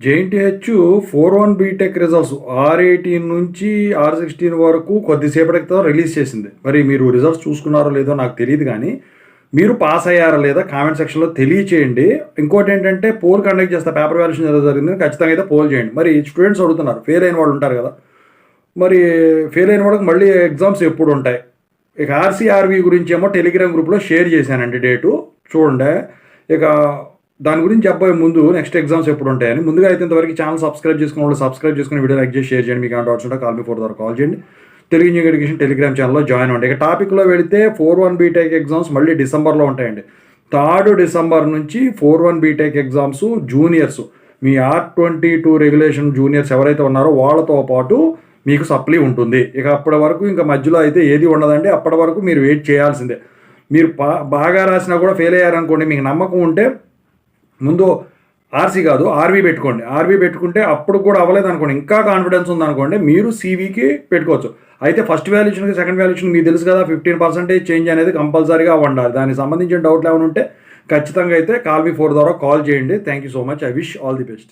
JNTH 4-1 BTech results R18 నుంచి R16 వరకు కొద్దిసేపటి క్రితం రిలీజ్ చేసింది. మరి మీరు రిజల్ట్స్ చూసుకున్నారో లేదో నాకు తెలియదు కానీ మీరు పాస్ అయ్యారా లేదా కామెంట్ సెక్షన్లో తెలియచేయండి. ఇంకోటి ఏంటంటే పోల్ కండక్ట్ చేస్తే పేపర్ వాల్యుయేషన్ ఏదో జరిగింది, ఖచ్చితంగా అయితే పోల్ చేయండి. మరి స్టూడెంట్స్ అడుగుతున్నారు, ఫెయిల్ అయిన వాళ్ళు ఉంటారు కదా, మరి ఫెయిల్ అయిన వాళ్ళకి మళ్ళీ ఎగ్జామ్స్ ఎప్పుడు ఉంటాయి? ఇక ఆర్సీఆర్వి గురించి ఏమో టెలిగ్రామ్ గ్రూప్లో షేర్ చేశానండి డేటు, చూడండి. ఇక దాని గురించి చెప్పబోయే ముందు నెక్స్ట్ ఎగ్జామ్స్ ఎప్పుడు ఉంటాయని ముందుగా అయితే ఇంతవరకు ఛానల్ సబ్స్క్రైబ్ చేసుకున్న వాళ్ళు సబ్స్క్రైబ్ చేసుకుని వీడియో లైక్ చేసి షేర్ చేయండి. మీకు ఏమైనా డౌట్స్ ఉంటే కాల్ మీ 4 ద్వారా కాల్ చేయండి. తెలుగు ఇంజనీరింగ్ ఎడ్యుకేషన్ టెలిగ్రామ్ ఛానల్లో జాయిన్ అవ్వండి. ఇక టాపిక్లో వెళితే 4-1 బీటెక్ ఎగ్జామ్స్ మళ్ళీ డిసెంబర్లో ఉంటాయండి. 3 డిసెంబర్ నుంచి 4-1 బీటెక్ ఎగ్జామ్స్ జూనియర్స్, మీ R22 రెగ్యులేషన్ జూనియర్స్ ఎవరైతే ఉన్నారో వాళ్ళతో పాటు మీకు సప్లీ ఉంటుంది. ఇక అప్పటి వరకు ఇంకా మధ్యలో అయితే ఏది ఉండదండి. అప్పటి వరకు మీరు వెయిట్ చేయాల్సిందే. మీరు బాగా రాసినా కూడా ఫెయిల్ అయ్యారనుకోండి, మీకు నమ్మకం ఉంటే ముందు ఆర్సీ కాదు ఆర్వీ పెట్టుకోండి. ఆర్వీ పెట్టుకుంటే అప్పుడు కూడా అవ్వలేదు అనుకోండి, ఇంకా కాన్ఫిడెన్స్ ఉందనుకోండి, మీరు సీవీకి పెట్టుకోవచ్చు. అయితే ఫస్ట్ వాల్యుయేషన్కి సెకండ్ వాల్యుయేషన్ మీకు తెలుసు కదా, 15% చేంజ్ అనేది కంపల్సరీగా ఉండాలి. దానికి సంబంధించిన డౌట్లు ఏమైనా ఉంటే ఖచ్చితంగా అయితే కాల్ మీ 4 ద్వారా కాల్ చేయండి. Thank you so much. I wish all the best.